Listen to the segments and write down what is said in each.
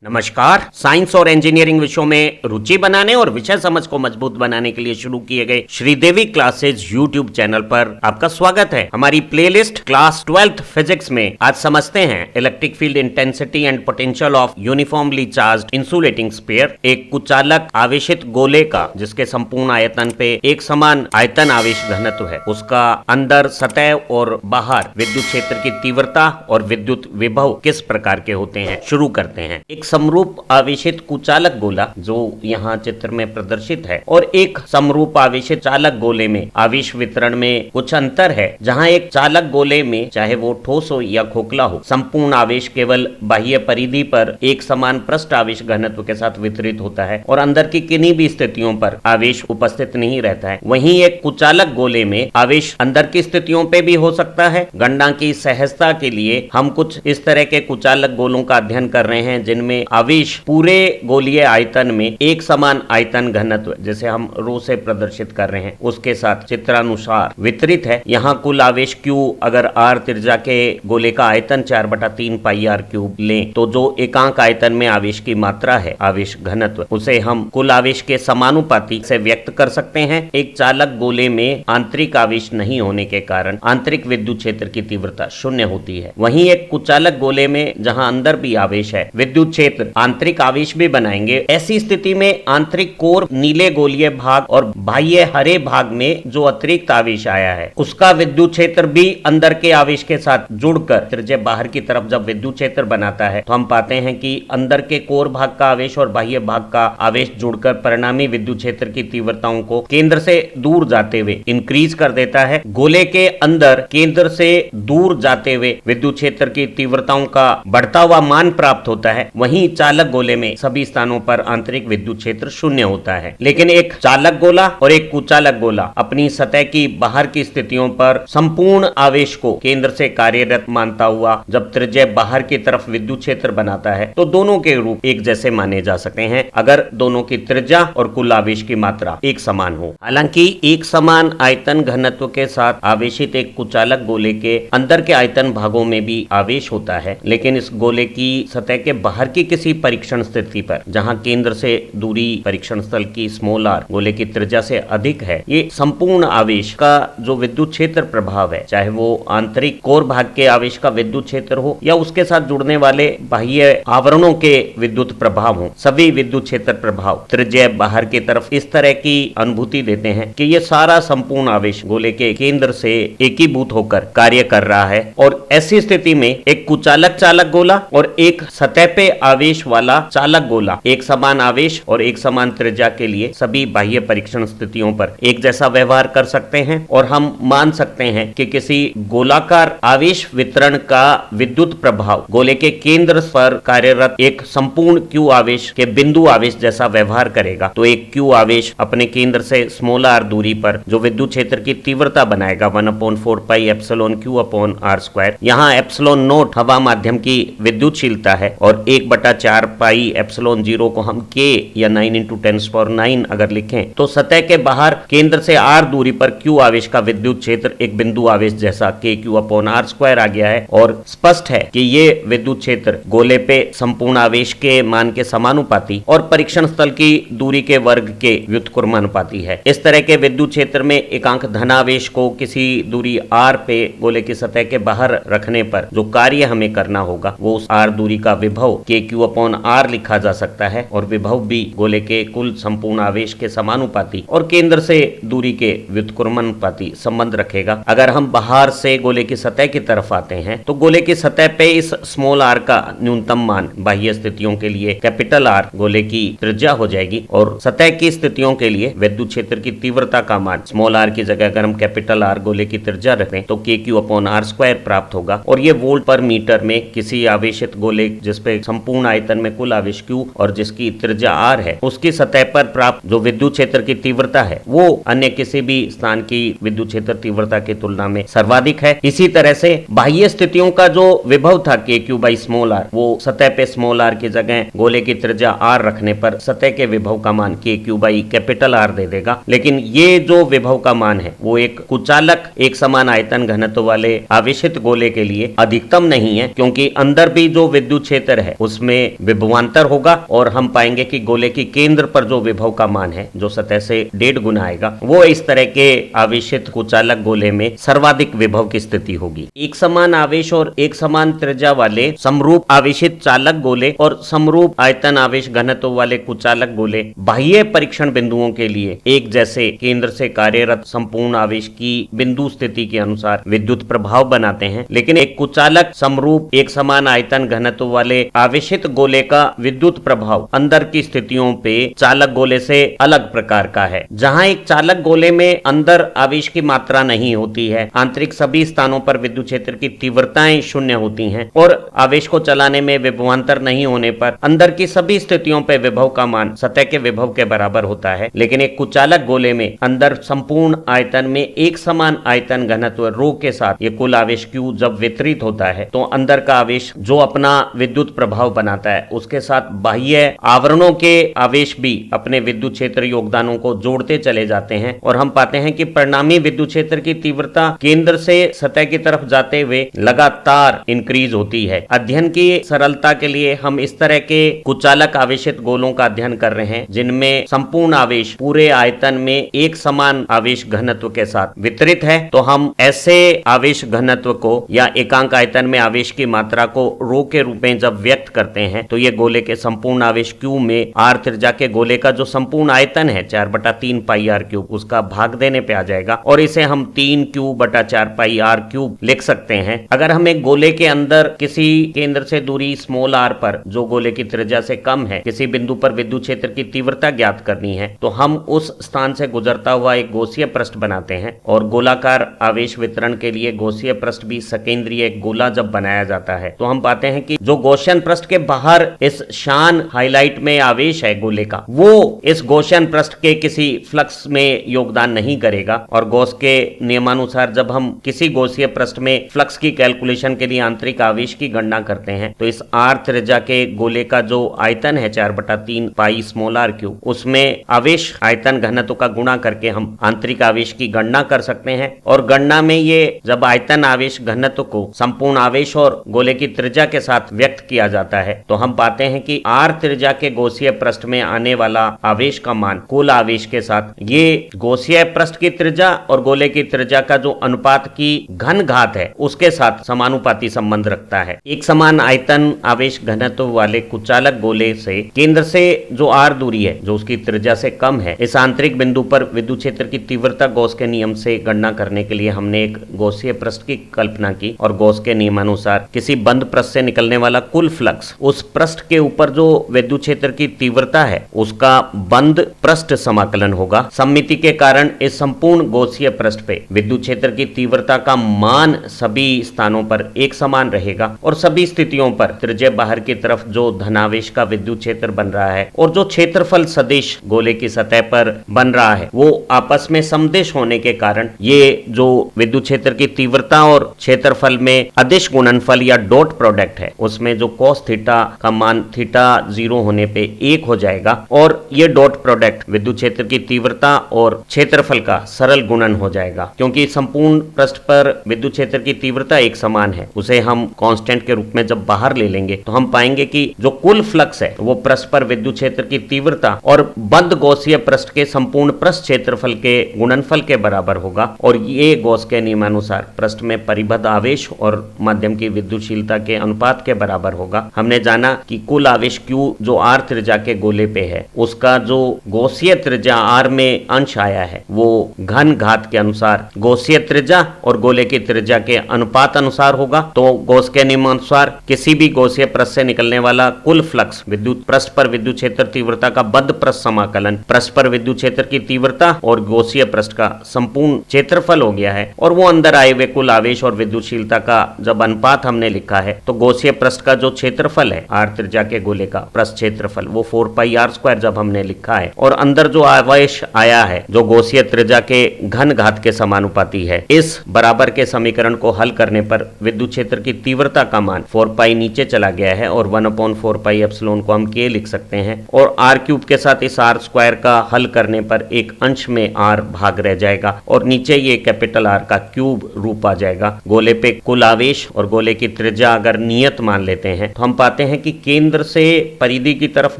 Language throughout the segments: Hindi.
नमस्कार। साइंस और इंजीनियरिंग विषयों में रुचि बनाने और विषय समझ को मजबूत बनाने के लिए शुरू किए गए श्रीदेवी क्लासेज यूट्यूब चैनल पर आपका स्वागत है। हमारी प्लेलिस्ट क्लास 12th फिजिक्स में आज समझते हैं electric field intensity and potential of uniformly charged insulating sphere, एक कुचालक आवेशित गोले का जिसके संपूर्ण आयतन पे एक समान आयतन आवेश घनत्व है, उसका अंदर सतह और बाहर विद्युत क्षेत्र की तीव्रता और विद्युत विभव किस प्रकार के होते हैं। शुरू करते हैं। एक समरूप आवेशित कुचालक गोला जो यहाँ चित्र में प्रदर्शित है और एक समरूप आवेशित चालक गोले में आवेश वितरण में कुछ अंतर है। जहाँ एक चालक गोले में चाहे वो ठोस हो या खोखला हो, संपूर्ण आवेश केवल बाह्य परिधि पर एक समान पृष्ठ आवेश घनत्व के साथ वितरित होता है और अंदर की किन्हीं भी स्थितियों पर आवेश उपस्थित नहीं रहता है। वहीं एक कुचालक गोले में आवेश अंदर की स्थितियों पे भी हो सकता है। गणना की सहजता के लिए हम कुछ इस तरह के कुचालक गोलों का अध्ययन कर रहे हैं जिनमें आवेश पूरे गोलीय आयतन में एक समान आयतन घनत्व, जैसे हम रो से प्रदर्शित कर रहे हैं, उसके साथ चित्रानुसार वितरित है। यहाँ कुल आवेश Q अगर R त्रिज्या के गोले का आयतन 4/3 पाई R क्यूब लें तो जो एकांक आयतन में आवेश की मात्रा है, आवेश घनत्व, उसे हम कुल आवेश के समानुपाती से व्यक्त कर सकते हैं। एक चालक गोले में आंतरिक आवेश नहीं होने के कारण आंतरिक विद्युत क्षेत्र की तीव्रता 0 होती है। वहीं एक कुचालक गोले में जहाँ अंदर भी आवेश है, विद्युत क्षेत्र आंतरिक आवेश भी बनाएंगे। ऐसी स्थिति में आंतरिक कोर नीले गोलीय भाग और बाह्य हरे भाग में जो अतिरिक्त आवेश आया है उसका विद्युत क्षेत्र भी अंदर के आवेश के साथ जुड़कर त्रिज्या बाहर की तरफ जब विद्युत क्षेत्र बनाता है तो हम पाते हैं कि अंदर के कोर भाग का आवेश और बाह्य भाग का आवेश जुड़कर परिणामी विद्युत क्षेत्र की तीव्रताओं को केंद्र से दूर जाते हुए इंक्रीज कर देता है। गोले के अंदर केंद्र से दूर जाते हुए विद्युत क्षेत्र की तीव्रताओं का बढ़ता हुआ मान प्राप्त होता है। वहीं चालक गोले में सभी स्थानों पर आंतरिक विद्युत क्षेत्र 0 होता है। लेकिन एक चालक गोला और एक कुचालक गोला अपनी सतह की बाहर की स्थितियों पर संपूर्ण आवेश को केंद्र से कार्यरत मानता हुआ जब त्रिज्या बाहर की तरफ विद्युत क्षेत्र बनाता है तो दोनों के रूप एक जैसे माने जा सकते हैं अगर दोनों की त्रिज्या और कुल आवेश की मात्रा एक समान हो। हालांकि एक समान आयतन घनत्व के साथ आवेशित एक कुचालक गोले के अंदर के आयतन भागों में भी आवेश होता है, लेकिन इस गोले की सतह के बाहर की किसी परीक्षण स्थिति पर जहां केंद्र से दूरी परीक्षण स्थल की स्मॉल r गोले की त्रिज्या से अधिक है, ये संपूर्ण आवेश का जो विद्युत क्षेत्र प्रभाव है, चाहे वो आंतरिक कोर भाग के आवेश का विद्युत क्षेत्र हो या उसके साथ जुड़ने वाले बाह्य आवरणों के विद्युत प्रभाव हो, सभी विद्युत क्षेत्र प्रभाव त्रिज्या बाहर की तरफ इस तरह की अनुभूति देते हैं कि ये सारा संपूर्ण आवेश गोले के केंद्र से एकीभूत होकर कार्य कर रहा है। और ऐसी स्थिति में एक कुचालक चालक गोला और एक सतह पे आवेश वाला चालक गोला एक समान आवेश और एक समान त्रिज्या के लिए सभी बाह्य परीक्षण स्थितियों पर एक जैसा व्यवहार कर सकते हैं और हम मान सकते हैं कि किसी गोलाकार आवेश वितरण का विद्युत प्रभाव गोले के केंद्र पर कार्यरत एक संपूर्ण Q आवेश के बिंदु आवेश जैसा व्यवहार करेगा। तो एक Q आवेश अपने केंद्र से स्मॉल r दूरी पर जो विद्युत क्षेत्र की तीव्रता बनाएगा 1/4 पाई एप्सिलॉन Q/r²। यहाँ एप्सिलॉन नोट हवा माध्यम की विद्युतशीलता है और 1/4 पाई एप्सिलॉन 0 को हम K या 9 × 10⁹ अगर लिखें तो सतह के बाहर केंद्र से r दूरी पर Q आवेश का विद्युत क्षेत्र एक बिंदु आवेश जैसा KQ/r² आ गया है। और स्पष्ट है कि ये विद्युत क्षेत्र गोले पे संपूर्ण आवेश के मान के समानुपाती और परीक्षण स्थल की दूरी के वर्ग के व्युत्क्रमानुपाती है। इस तरह के विद्युत क्षेत्र में एकांक धनावेश को किसी दूरी r पे गोले की सतह के बाहर रखने पर जो कार्य हमें करना होगा वो उस r दूरी का विभव KQ/r लिखा जा सकता है और विभव भी गोले के कुल संपूर्ण आवेश के समानुपाती और केंद्र से दूरी के व्युत्क्रमानुपाती संबंध रखेगा। अगर हम बाहर से गोले की सतह की तरफ आते हैं तो गोले की सतह पे इस स्मॉल r का न्यूनतम मान बाह्य स्थितियों के लिए कैपिटल R गोले की त्रिज्या हो जाएगी और सतह की स्थितियों के लिए विद्युत क्षेत्र की तीव्रता का मान स्मॉल r की जगह अगर हम कैपिटल R गोले की त्रिज्या रखें तो KQ/r² प्राप्त होगा और ये वोल्ट पर मीटर में किसी आवेशित गोले जिसपे संपूर्ण आयतन में कुल आवेश Q और जिसकी त्रिज्या R है उसकी सतह पर प्राप्त जो विद्युत क्षेत्र की तीव्रता है वो अन्य किसी भी स्थान की विद्युत क्षेत्र तीव्रता की तुलना में सर्वाधिक है। इसी तरह से बाह्य स्थितियों का जो विभव था KQ/r वो सतह पे स्मॉल r की जगह गोले की त्रिज्या r रखने पर सतह के विभव का मान KQ/R दे देगा। लेकिन ये जो विभव का मान है वो एक कुचालक एक समान आयतन घनत्व वाले आवेशित गोले के लिए अधिकतम नहीं है, क्योंकि अंदर भी जो विद्युत क्षेत्र है उसमें में विभवांतर होगा और हम पाएंगे कि गोले की केंद्र पर जो विभव का मान है, जो सतह से 1.5 गुना आएगा, वो इस तरह के आवेशित कुचालक गोले में सर्वाधिक विभव की स्थिति होगी। एक समान आवेश और एक समान त्रिज्या वाले समरूप आवेशित चालक गोले और समरूप आयतन आवेश घनत्व वाले कुचालक गोले बाह्य परीक्षण बिंदुओं के लिए एक जैसे केंद्र से कार्यरत संपूर्ण आवेश की बिंदु स्थिति के अनुसार विद्युत प्रभाव बनाते हैं, लेकिन एक कुचालक समरूप एक समान आयतन घनत्व वाले आवेशित गोले का विद्युत प्रभाव अंदर की स्थितियों पे चालक गोले से अलग प्रकार का है। जहां एक चालक गोले में अंदर आवेश की मात्रा नहीं होती है, आंतरिक सभी स्थानों पर विद्युत क्षेत्र की तीव्रताएं शून्य होती हैं और आवेश को चलाने में विभवांतर नहीं होने पर अंदर की सभी स्थितियों पे विभव का मान सतह के विभव के बराबर होता है। लेकिन एक कुचालक गोले में अंदर संपूर्ण आयतन में एक समान आयतन घनत्व रो के साथ ये कुल आवेश Q जब वितरित होता है तो अंदर का आवेश जो अपना विद्युत प्रभाव बनाता है उसके साथ बाह्य आवरणों के आवेश भी अपने विद्युत क्षेत्र योगदानों को जोड़ते चले जाते हैं और हम पाते हैं कि परिणामी विद्युत क्षेत्र की तीव्रता केंद्र से सतह की तरफ जाते हुए लगातार इंक्रीज होती है। अध्ययन की सरलता के लिए हम इस तरह के कुचालक आवेशित गोलों का अध्ययन कर रहे हैं जिनमें संपूर्ण आवेश पूरे आयतन में एक समान आवेश घनत्व के साथ वितरित है। तो हम ऐसे आवेश घनत्व को या एकांक आयतन में आवेश की मात्रा को रो के रूप में जब व्यक्त करते हैं तो ये गोले के संपूर्ण आवेश Q में r त्रिज्या के गोले का जो संपूर्ण आयतन है 4/3 पाई r क्यूब उसका भाग देने पे आ जाएगा और इसे हम 3Q/4 पाई r क्यूब लिख सकते हैं। अगर हम एक गोले के अंदर किसी केंद्र से दूरी स्मॉल r पर जो गोले की त्रिज्या से कम है किसी बिंदु पर विद्युत क्षेत्र की तीव्रता ज्ञात करनी है तो हम उस स्थान से गुजरता हुआ एक गौसीय पृष्ठ बनाते हैं और गोलाकार आवेश वितरण के लिए गौसीय पृष्ठ भी सकेंद्रीय गोला जब बनाया जाता है तो हम पाते हैं कि जो गौसियन पृष्ठ के बाहर इस शान हाइलाइट में आवेश है गोले का वो इस गौसियन पृष्ठ के किसी फ्लक्स में योगदान नहीं करेगा और गॉस के नियमानुसार जब हम किसी गौसीय पृष्ठ में फ्लक्स की कैलकुलेशन के लिए आंतरिक आवेश की गणना करते हैं तो इस r त्रिज्या के गोले का जो आयतन है 4/3 पाई स्मॉल r क्यूब उसमें आवेश आयतन घनत्व का गुणा करके हम आंतरिक आवेश की गणना कर सकते हैं और गणना में ये जब आयतन आवेश घनत्व को संपूर्ण आवेश और गोले की त्रिज्या के साथ व्यक्त किया जाता है तो हम पाते हैं कि r त्रिज्या के गौसीय पृष्ठ में आने वाला आवेश का मान कुल आवेश के साथ ये गौसीय पृष्ठ की त्रिज्या और गोले की त्रिज्या का जो अनुपात की घन घात है उसके साथ समानुपाती संबंध रखता है। एक समान आयतन आवेश घनत्व वाले कुचालक गोले से केंद्र से जो r दूरी है जो उसकी त्रिज्या से कम है इस आंतरिक बिंदु पर विद्युत क्षेत्र की तीव्रता गॉस के नियम से गणना करने के लिए हमने एक गौसीय पृष्ठ की कल्पना की और गॉस के नियमानुसार किसी बंद पृष्ठ से निकलने वाला कुल फ्लक्स उस पृष्ठ के ऊपर जो विद्युत क्षेत्र की तीव्रता है उसका बंद पृष्ठ समाकलन होगा। सममिति के कारण इस संपूर्ण गौसीय पृष्ठ पे विद्युत क्षेत्र की तीव्रता का मान सभी स्थानों पर एक समान रहेगा और सभी स्थितियों पर त्रिज्या बाहर की तरफ जो धनावेश का विद्युत क्षेत्र बन रहा है और जो क्षेत्रफल सदिश गोले की सतह पर बन रहा है वो आपस में समदिश होने के कारण ये जो विद्युत क्षेत्र की तीव्रता और क्षेत्रफल में अदिश गुणनफल या डॉट प्रोडक्ट है उसमें जो cos थीटा का मान थीटा 0 होने पे 1 हो जाएगा और ये डॉट प्रोडक्ट विद्युत क्षेत्र की तीव्रता और क्षेत्रफल का सरल गुणन हो जाएगा। क्योंकि संपूर्ण पृष्ठ पर विद्युत क्षेत्र की तीव्रता एक समान है उसे हम कांस्टेंट के रूप में जब बाहर ले लेंगे तो हम पाएंगे कि जो कुल फ्लक्स है वो पृष्ठ पर विद्युत क्षेत्र की तीव्रता और बंद गौसीय पृष्ठ के संपूर्ण पृष्ठ क्षेत्रफल के गुणनफल के बराबर होगा और ये गॉस के नियमानुसार पृष्ठ में परिबद्ध आवेश और माध्यम की विद्युतशीलता के अनुपात के बराबर होगा। हमने जाना कि कुल आवेश Q जो r त्रिज्या के गोले पे है उसका जो गौसीय त्रिज्या r में अंश आया है वो घन घात के अनुसार गौसीय त्रिज्या और गोले की त्रिज्या के अनुपात अनुसार होगा। तो गॉस के नियमानुसार किसी भी गौसीय पृष्ठ से निकलने वाला कुल फ्लक्स विद्युत पृष्ठ पर विद्युत क्षेत्र तीव्रता का बद्ध पृष्ठ समाकलन पृष्ठ पर विद्युत क्षेत्र की तीव्रता और गौसीय पृष्ठ का संपूर्ण क्षेत्रफल हो गया है और वो अंदर आए हुए कुल आवेश और विद्युतशीलता का जब अनुपात हमने लिखा है तो गौसीय पृष्ठ का जो क्षेत्रफल है r त्रिज्या के गोले का पृष्ठ क्षेत्रफल वो 4 पाई r² जब हमने लिखा है और अंदर जो आवेश आया है जो गौसीय त्रिज्या के घन घात के समानुपाती है इस बराबर के समीकरण को हल करने पर विद्युत क्षेत्र की तीव्रता का मान 4 पाई नीचे चला गया है और 1/4 पाई एप्सिलॉन को हम k लिख सकते हैं और r³ के साथ इस r² का हल करने पर एक अंश में r भाग रह जाएगा और नीचे ये कैपिटल R का क्यूब रूप आ जाएगा। गोले पे कुल आवेश और गोले की त्रिज्या अगर नियत मान लेते हैं तो हम पाते पाते हैं कि केंद्र से परिधि की तरफ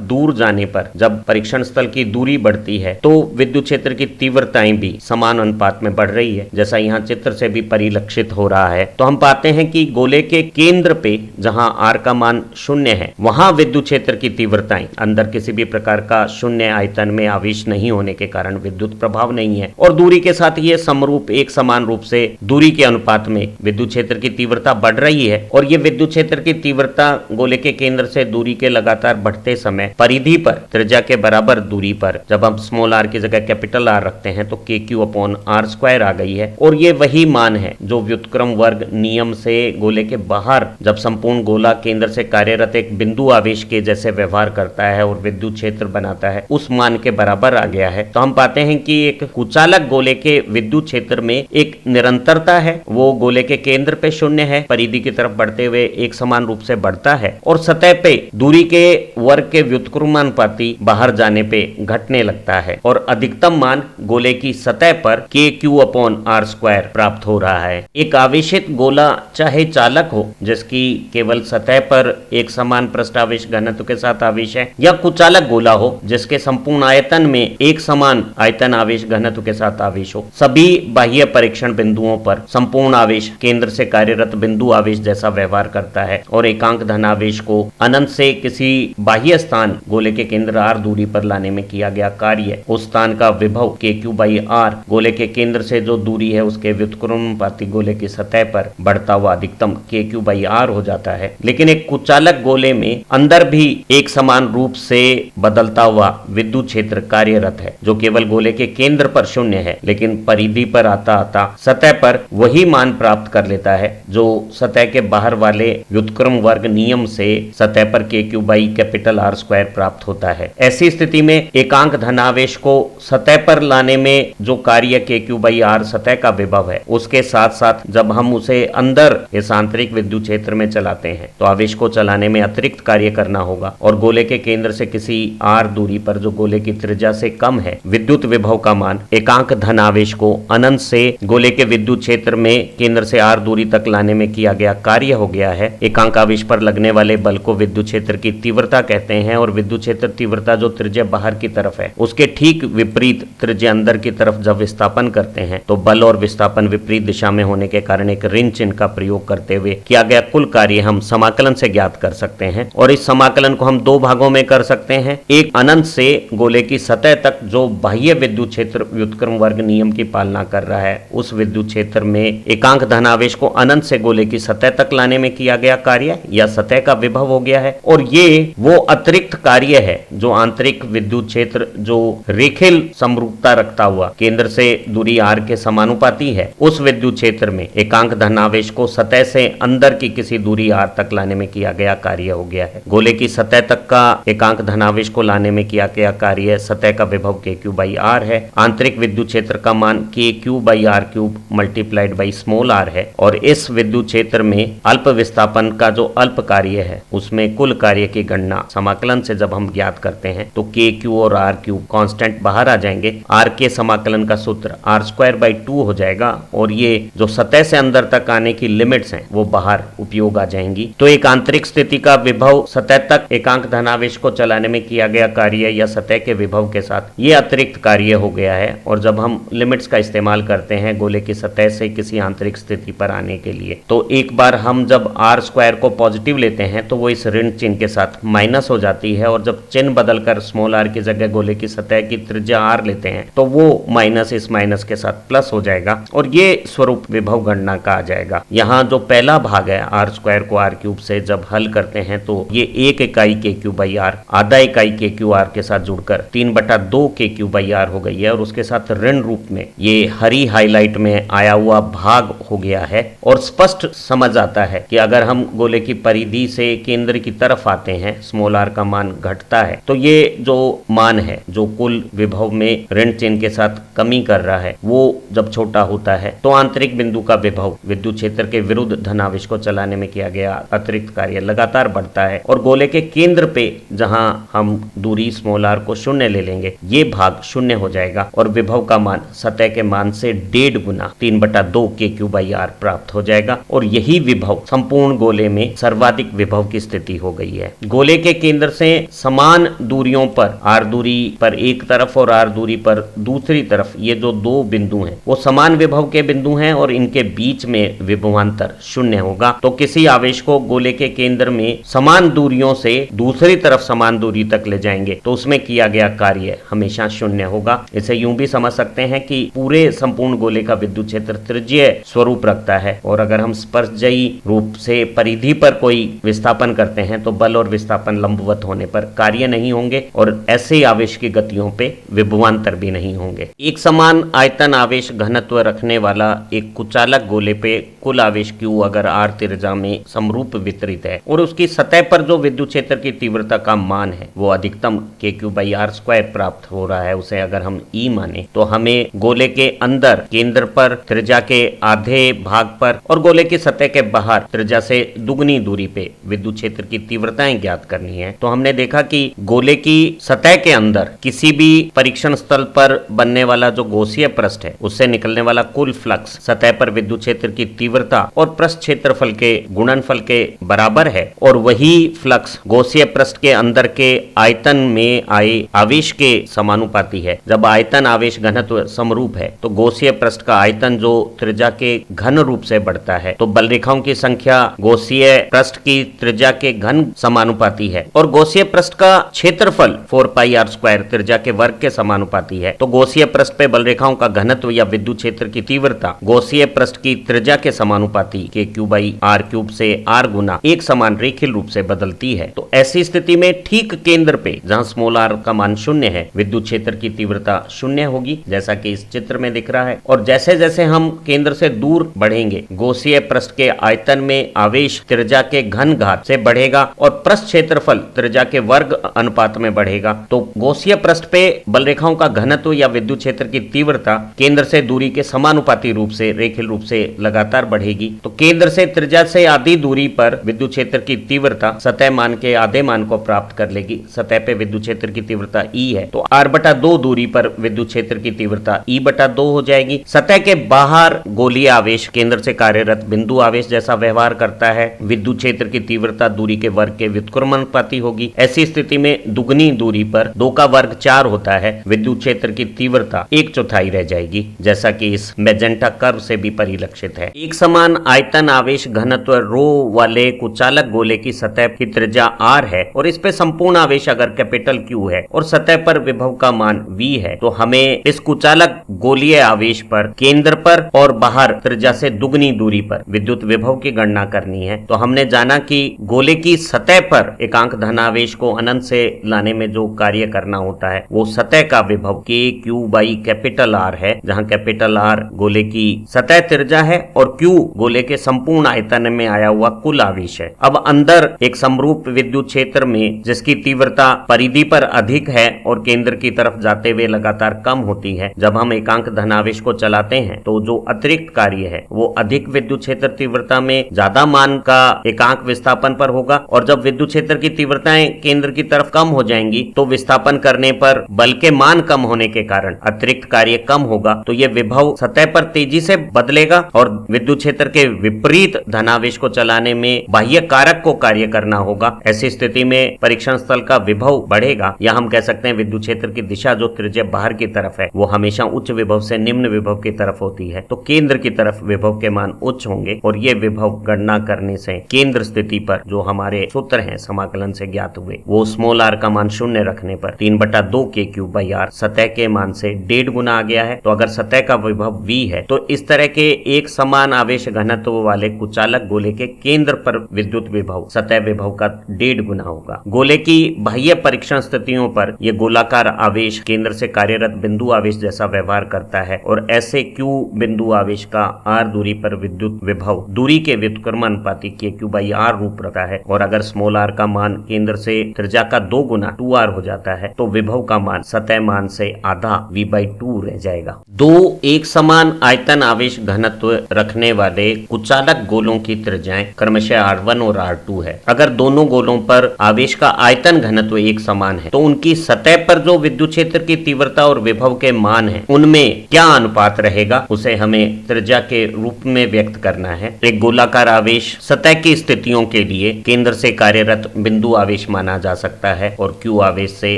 दूर जाने पर जब परीक्षण स्थल की दूरी बढ़ती है तो विद्युत क्षेत्र की तीव्रताएं भी समान अनुपात में बढ़ रही है, जैसा यहाँ चित्र से भी परिलक्षित हो रहा है। तो हम पाते हैं कि गोले के केंद्र पे जहां R का मान 0 है वहां विद्युत क्षेत्र की तीव्रताएं अंदर किसी भी प्रकार का शून्य आयतन में आवेश नहीं होने के कारण विद्युत प्रभाव नहीं है और दूरी के साथ ये समरूप एक समान रूप से दूरी के अनुपात में विद्युत क्षेत्र की तीव्रता बढ़ रही है। और ये विद्युत क्षेत्र की तीव्रता गोले के केंद्र से दूरी के लगातार बढ़ते समय परिधि पर त्रिज्या के बराबर दूरी पर जब हम स्मॉल r की जगह कैपिटल R रखते हैं तो KQ/R² आ गई है। और ये वही मान है जो व्युत्क्रम वर्ग नियम से गोले के बाहर जब संपूर्ण गोला केंद्र से कार्यरत एक बिंदु आवेश के जैसे व्यवहार करता है और विद्युत क्षेत्र बनाता है उस मान के बराबर आ गया है। तो हम पाते हैं कि एक कुचालक गोले के विद्युत क्षेत्र में एक निरंतरता है, वो गोले के केंद्र पे 0 है, परिधि की तरफ बढ़ते हुए एक समान रूप से बढ़ता है और सतह पे दूरी के वर्ग के व्युत्क्रमानुपाती बाहर जाने पे घटने लगता है और अधिकतम मान गोले की सतह पर KQ/R² प्राप्त हो रहा है। एक आवेशित गोला चाहे चालक हो जिसकी केवल सतह पर एक समान पृष्ठावेश घनत्व के साथ आवेश है या कुचालक गोला हो जिसके संपूर्ण आयतन में एक समान आयतन आवेश घनत्व के साथ आवेश हो, सभी बाह्य परीक्षण बिंदुओं पर संपूर्ण आवेश केंद्र से कार्यरत बिंदु आवेश जैसा व्यवहार करता है और एकांक धनावेश को अनंत से किसी बाह्य स्थान गोले के केंद्र R दूरी पर लाने में किया गया कार्य उस स्थान का विभव KQ/R गोले के केंद्र से जो दूरी है उसके व्युत्क्रमानुपाती गोले की सतह पर बढ़ता हुआ अधिकतम KQ/R हो जाता है। लेकिन एक कुचालक गोले में अंदर भी एक समान रूप से बदलता हुआ विद्युत क्षेत्र कार्यरत है जो केवल गोले के केंद्र पर 0 है, लेकिन परिधि पर आता आता सतह पर वही मान प्राप्त कर लेता है जो सतह के बाहर वाले व्युत्क्रम वर्ग नियम से सतह पर KQ/R² प्राप्त होता है। ऐसी स्थिति में एकांक धनावेश को सतह पर लाने में जो कार्य KQ/R सतह का विभव है उसके साथ साथ जब हम उसे अंदर इस आंतरिक विद्युत क्षेत्र में चलाते हैं तो आवेश को चलाने में अतिरिक्त कार्य करना होगा और गोले के केंद्र से किसी R दूरी पर जो गोले की त्रिज्या से कम है विद्युत विभव का मान एकांक धनावेश को अनंत से गोले के विद्युत क्षेत्र में केंद्र से R दूरी तक लाने में किया गया कार्य हो गया है। एकांक आवेश पर लगने वाले बल को विद्युत क्षेत्र की तीव्रता कहते हैं और विद्युत क्षेत्र तीव्रता जो त्रिज्या बाहर की तरफ है उसके ठीक विपरीत त्रिज्या अंदर की तरफ जब विस्थापन करते हैं तो बल और विस्थापन विपरीत दिशा में होने के कारण एक ऋण चिन्ह का प्रयोग करते हुए किया गया कुल कार्य हम समाकलन से ज्ञात कर सकते हैं और इस समाकलन को हम दो भागों में कर सकते हैं। एक अनंत से गोले की सतह तक जो बाह्य विद्युत क्षेत्र व्युत्क्रम वर्ग नियम की पालना कर रहा है उस विद्युत क्षेत्र में एकांक धनावेश को अनंत से गोले की सतह तक लाने में किया गया कार्य या सतह का विभव हो गया है और ये वो अतिरिक्त कार्य है जो आंतरिक विद्युत क्षेत्र जो रेखीय समरूपता रखता हुआ केंद्र से दूरी R के समानुपाती है उस विद्युत क्षेत्र में एकांक धनावेश को सतह से अंदर की किसी दूरी R तक लाने में किया गया कार्य हो गया है। गोले की सतह तक का एकांक धनावेश को लाने में किया गया कार्य सतह का विभव KQ/R है। आंतरिक विद्युत क्षेत्र का मान KQ/R³ multiplied by small r है और इस विद्युत क्षेत्र में अल्प विस्थापन का जो अल्प कार्य है उसमें कुल कार्य की गणना समाकलन से जब हम ज्ञात करते हैं तो KQ और R³ कांस्टेंट बाहर आ जाएंगे। R के समाकलन का सूत्र R²/2 हो जाएगा और ये जो सतह से अंदर तक आने की लिमिट्स हैं वो बाहर उपयोग आ जाएंगी। तो एक आंतरिक स्थिति का विभव सतह तक एकांक धनावेश को चलाने में किया गया कार्य या सतह के विभव के साथ ये अतिरिक्त कार्य हो गया है और जब हम लिमिट्स का इस्तेमाल करते हैं गोले की सतह से किसी आंतरिक स्थिति पर आने के लिए तो एक बार हम जब R² को पॉजिटिव लेते हैं तो वो इस ऋण चिन्ह के साथ माइनस हो जाती है और जब चिन्ह बदलकर स्मॉल r की जगह गोले की सतह की त्रिज्या R लेते हैं तो वो माइनस इस माइनस के साथ प्लस हो जाएगा और ये स्वरूप विभव गणना का आ जाएगा। यहाँ जो पहला भाग है R² को R³ से जब हल करते हैं तो ये एक इकाई KQ/R आधा इकाई KQ/R के साथ जुड़कर 3/2 KQ/R हो गई है और उसके साथ ऋण रूप में ये हरी हाईलाइट में आया हुआ भाग हो गया है और स्पष्ट समझ आता है कि अगर हम गोले की परिधि से केंद्र की तरफ आते हैं स्मॉल r का मान घटता है तो ये जो मान है जो कुल विभव में ऋण चिन्ह के साथ कमी कर रहा है वो जब छोटा होता है तो आंतरिक बिंदु का विभव विद्युत क्षेत्र के विरुद्ध धनावेश को चलाने में किया गया अतिरिक्त कार्य लगातार बढ़ता है और गोले के केंद्र पे जहां हम दूरी स्मॉल r को 0 ले लेंगे ये भाग 0 हो जाएगा और विभव का मान सतह के मान से 1.5 गुना 3/2 KQ/R प्राप्त हो जाएगा और यही विभव संपूर्ण गोले में सर्वाधिक विभव की स्थिति हो गई है। गोले के केंद्र से समान दूरियों पर, r दूरी पर एक तरफ और r दूरी पर दूसरी तरफ, ये जो दो बिंदु हैं वो समान विभव के बिंदु हैं और इनके बीच में विभवांतर शून्य होगा। तो किसी आवेश को गोले के केंद्र में समान दूरियों से दूसरी तरफ समान दूरी तक ले जाएंगे तो उसमें किया गया कार्य हमेशा शून्य होगा। इसे यूं भी समझ सकते हैं कि पूरे संपूर्ण गोले का विद्युत क्षेत्र त्रिज्यीय स्वरूप रखता है और अगर हम स्पर्शजयी रूप से परिधि पर कोई विस्थापन करते हैं तो बल और विस्थापन लंबवत होने पर कार्य नहीं होंगे और ऐसे आवेश की गतियों पे विभवांतर भी नहीं होंगे। एक समान आयतन आवेश घनत्व रखने वाला एक कुचालक गोले पे कुल आवेश Q अगर r त्रिज्या में समरूप वितरित है और उसकी सतह पर जो विद्युत क्षेत्र की तीव्रता का मान है वो अधिकतम kq/r² प्राप्त हो रहा है, उसे अगर हम E माने तो हमें गोले के अंदर केंद्र पर त्रिज्या के आधे भाग पर और गोले की सतह के बाहर त्रिज्या से दुगनी दूरी पे विद्युत क्षेत्र की तीव्रताएं ज्ञात करनी है। तो हमने देखा कि गोले की सतह के अंदर किसी भी परीक्षण स्थल पर बनने वाला जो गॉसीय पृष्ठ है उससे निकलने वाला कुल फ्लक्स सतह पर विद्युत क्षेत्र की तीव्रता और पृष्ठ क्षेत्रफल के गुणनफल के बराबर है और वही फ्लक्स गॉसीय पृष्ठ के अंदर के आयतन में आए आवेश के समानुपाती है। जब आयतन आवेश घनत्व समरूप है तो गॉसीय पृष्ठ का आयतन जो त्रिज्या के घन रूप से बढ़ता है तो बल रेखाओं की संख्या गॉसीय पृष्ठ की त्रिज्या के घन समानुपाती है और गॉसीय पृष्ठ का क्षेत्रफल 4πr² त्रिज्या के वर्ग के समानुपाती है। तो गॉसीय पृष्ठ पे बल रेखाओं का घनत्व या विद्युत क्षेत्र की तीव्रता गॉसीय पृष्ठ की त्रिज्या के समानुपाती kq/r³ से r गुना एक समान रेखीय रूप से बदलती है। तो ऐसी स्थिति में ठीक केंद्र पे जहां स्मॉल r का मान शून्य है विद्युत क्षेत्र की तीव्रता शून्य होगी जैसा कि इस चित्र में दिख रहा है और जैसे जैसे हम केंद्र से दूर बढ़ेंगे गॉसीय पृष्ठ के आयतन में आवेश त्रिज्या के घन घात से बढ़ेगा और पृष्ठ क्षेत्रफल त्रिज्या के वर्ग अनुपात में बढ़ेगा। तो गॉसीय पृष्ठ पे बल रेखाओं का घनत्व या विद्युत क्षेत्र की तीव्रता केंद्र से दूरी के समानुपाती रूप से रेखीय रूप से लगातार बढ़ेगी। तो केंद्र से त्रिज्या से आधी दूरी पर विद्युत क्षेत्र की तीव्रता सतह मान के आधे मान को प्राप्त कर लेगी। सतह पे विद्युत क्षेत्र की तीव्रता E है तो r/2 दूरी पर विद्युत क्षेत्र की तीव्रता E/2 हो जाएगी। सतह के बाहर गोलीय आवेश केंद्र से कार्यरत बिंदु आवेश जैसा व्यवहार करता है। विद्युत क्षेत्र की तीव्रता दूरी के वर्ग के व्युत्क्रमानुपाती होगी। ऐसी स्थिति में दुगनी दूरी पर 2 का वर्ग 4 होता है। विद्युत क्षेत्र की तीव्रता 1/4 रह जाएगी जैसा कि इस मैजेंटा कर्व से भी परिलक्षित है। एक समान आयतन आवेश घनत्व रो वाले कुचालक गोले की सतह की त्रिज्या r है और इस पे संपूर्ण आवेश अगर कैपिटल Q है और सतह पर विभव का मान V है तो हमें इस कुचालक गोलीय आवेश पर केंद्र पर और बाहर त्रिज्या से दुगनी दूरी पर विद्युत विभव की गणना करनी है। तो हमने जाना कि गोले की सतह पर एकांक धनावेश को अनंत से लाने में जो कार्य करना होता है वो सतह का विभव kq/R है, जहां कैपिटल R गोले की सतह त्रिज्या है और Q गोले के संपूर्ण आयतन में आया हुआ कुल आवेश है। अब अंदर एक समरूप विद्युत क्षेत्र में जिसकी तीव्रता परिधि पर अधिक है और केंद्र की तरफ जाते हुए लगातार कम होती है, जब हम एकांक धनावेश को चलाते हैं तो जो अतिरिक्त कार्य है वो अधिक विद्युत क्षेत्र तीव्रता में ज्यादा मान का एकांक विस्थापन पर होगा और जब विद्युत क्षेत्र की तीव्रताएं केंद्र की तरफ कम हो जाएंगी तो विस्थापन करने पर बल के मान कम होने के कारण अतिरिक्त कार्य कम होगा। तो ये विभव सतह पर तेजी से बदलेगा और विद्युत क्षेत्र के विपरीत धनावेश को चलाने में बाह्य कारक को कार्य करना होगा। ऐसी स्थिति में परीक्षण स्थल का विभव बढ़ेगा या हम कह सकते हैं विद्युत क्षेत्र की दिशा जो त्रिज्या बाहर की तरफ है वो हमेशा उच्च विभव से निम्न विभव की तरफ होती है। तो केंद्र की तरफ विभव के मान उच्च होंगे और ये विभव गणना करने से केंद्र स्थिति पर जो हमारे सूत्र हैं समाकलन से ज्ञात हुए वो स्मॉल r का मान शून्य रखने पर 3/2 kq/r सतह के मान से 1.5 गुना आ गया है। तो अगर सतह का विभव V है तो इस तरह के एक समान आवेश घनत्व वाले कुचालक गोले के केंद्र पर विद्युत विभव सतह विभव का 1.5 गुना होगा। गोले की बाह्य परीक्षण स्थितियों पर यह गोलाकार आवेश केंद्र से कार्यरत बिंदु आवेश जैसा व्यवहार करता है और ऐसे Q बिंदु आवेश का r दूरी पर विद्युत विभव दूरी के व्युत्क्रमानुपाती kq/r रूप रखता है और अगर स्मॉल r का मान केंद्र से त्रिज्या का 2 गुना 2r हो जाता है तो विभव का मान सतह मान से आधा v/2 रह जाएगा। दो एक समान आयतन आवेश घनत्व रखने वाले कुचालक गोलों की त्रिज्याएं क्रमशः r1 और r2 है। अगर दोनों गोलों पर आवेश का आयतन घनत्व एक समान है तो उनकी सतह पर जो विद्युत क्षेत्र की तीव्रता और विभव के मान है उनमें क्या अनुपात रहेगा उसे हमें त्रिज्या के रूप में व्यक्त करना है। एक गोलाकार आवेश सतह की स्थितियों के लिए केंद्र से कार्यरत बिंदु आवेश माना जा सकता है और Q आवेश से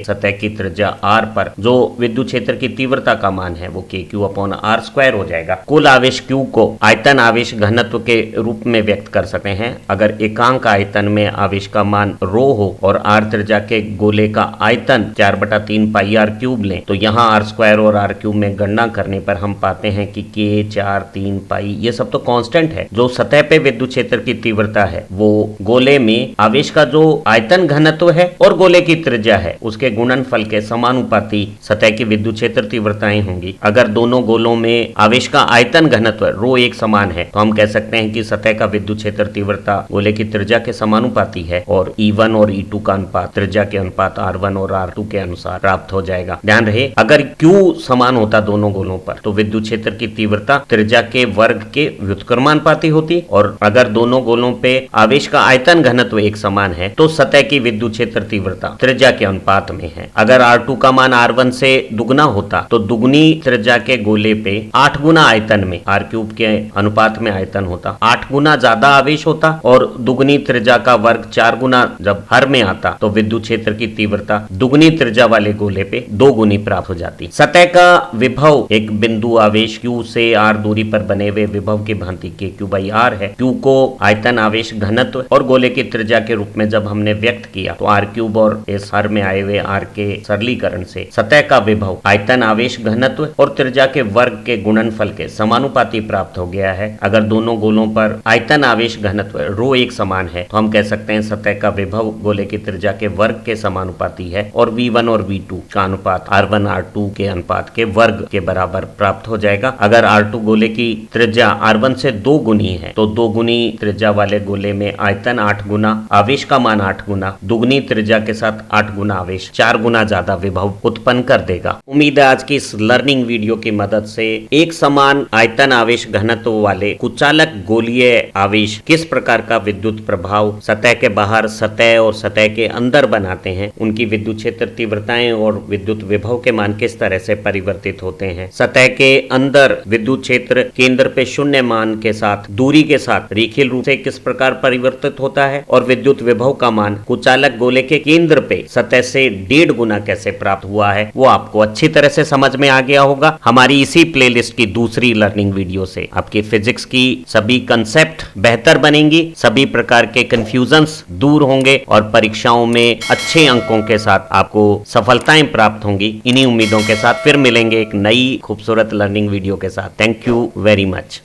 सतह की त्रिज्या R पर जो विद्युत क्षेत्र की तीव्रता का मान है वो KQ/R² हो जाएगा। कुल आवेश Q को आयतन आवेश घनत्व के रूप में व्यक्त कर सकते हैं। अगर एकांक आयतन में आवेश का मान रो हो और R त्रिज्या के गोले का आयतन 4/3 πr³ लें तो यहाँ R² और R³ में गणना करने पर हम पाते हैं कि K 4 3 पाई ये सब तो कांस्टेंट है। जो सतह पे विद्युत क्षेत्र की तीव्रता है वो गोले में आवेश का जो आयतन घनत्व है और गोले की त्रिज्या है उसके गुणनफल के समानुपाती सतह की विद्युत क्षेत्र तीव्रताएं होंगी। अगर दोनों गोलों में आवेश का आयतन घनत्व रो एक समान है तो हम कह सकते हैं कि सतह का विद्युत क्षेत्र तीव्रता गोले की त्रिज्या के समानुपाती है और E1 और E2 का अनुपात त्रिज्या के अनुपात R1 और R2 के अनुसार प्राप्त हो जाएगा। ध्यान रहे अगर Q समान होता दोनों गोलों पर तो विद्युत क्षेत्र की तीव्रता त्रिज्या के वर्ग के व्युत्क्रमानुपाती होती और अगर दोनों गोलों पे आवेश का आयतन घनत्व एक समान है तो सतह की विद्युत क्षेत्र तीव्रता त्रिज्या के अनुपात में है। अगर R2 का मान R1 से दुगना होता तो दुगनी त्रिज्या के गोले पे 8 गुना आयतन में R³ के अनुपात में आयतन होता, 8 गुना ज्यादा आवेश होता और दुगनी त्रिज्या का वर्ग 4 गुना जब हर में आता तो विद्युत क्षेत्र की तीव्रता दुगनी त्रिज्या वाले गोले पे 2 गुनी प्राप्त हो जाती। सतह का विभव एक बिंदु आवेश Q से R दूरी पर बने हुए विभव की भांति KQ/R है। Q को आयतन आवेश घनत्व और गोले की त्रिज्या के रूप में जब हमने व्यक्त किया तो R³ और इस हर में आए हुए R के सरलीकरण से सतह का विभव आयतन आवेश घनत्व और त्रिज्या के वर्ग के गुणनफल के समानुपाती प्राप्त हो गया है। अगर दोनों गोलों पर आयतन आवेश घनत्व रो एक समान है तो हम कह सकते हैं सतह का विभव गोले की त्रिज्या के वर्ग के समानुपाती है और V1 और V2 का अनुपात R1 R2 के अनुपात के वर्ग के बराबर प्राप्त हो जाएगा। अगर R2 गोले की त्रिज्या R1 से 2 गुनी है तो 2 गुनी त्रिज्या वाले गोले में आयतन 8 गुना, आवेश का मान 8 गुना, दुगनी त्रिज्या के साथ 8 गुना आवेश 4 गुना ज्यादा विभव उत्पन्न कर देगा। उम्मीद है आज की इस लर्निंग वीडियो की मदद से एक समान आयतन आवेश घनत्व वाले कुचालक गोलीय आवेश किस प्रकार का विद्युत प्रभाव सतह के बाहर, सतह और सतह के अंदर बनाते हैं, उनकी विद्युत क्षेत्र तीव्रताएं और विद्युत विभव के मान किस तरह से परिवर्तित होते हैं। सतह के अंदर विद्युत क्षेत्र केंद्र पे शून्य मान के साथ दूरी के साथ रेखीय रूप से किस प्रकार परिवर्तित होता है और विद्युत विभव का मान कुचालक गोले के केंद्र पे सतह से 1.5 गुना कैसे प्राप्त हुआ है वो आपको अच्छी तरह से समझ में आ गया होगा। हमारी इसी प्लेलिस्ट की दूसरी लर्निंग वीडियो से आपकी फिजिक्स की सभी कंसेप्ट बेहतर बनेंगी, सभी प्रकार के कंफ्यूजन्स दूर होंगे और परीक्षाओं में अच्छे अंकों के साथ आपको सफलताएं प्राप्त होंगी। इन्हीं उम्मीदों के साथ फिर मिलेंगे एक नई खूबसूरत लर्निंग वीडियो के साथ। Thank you very much.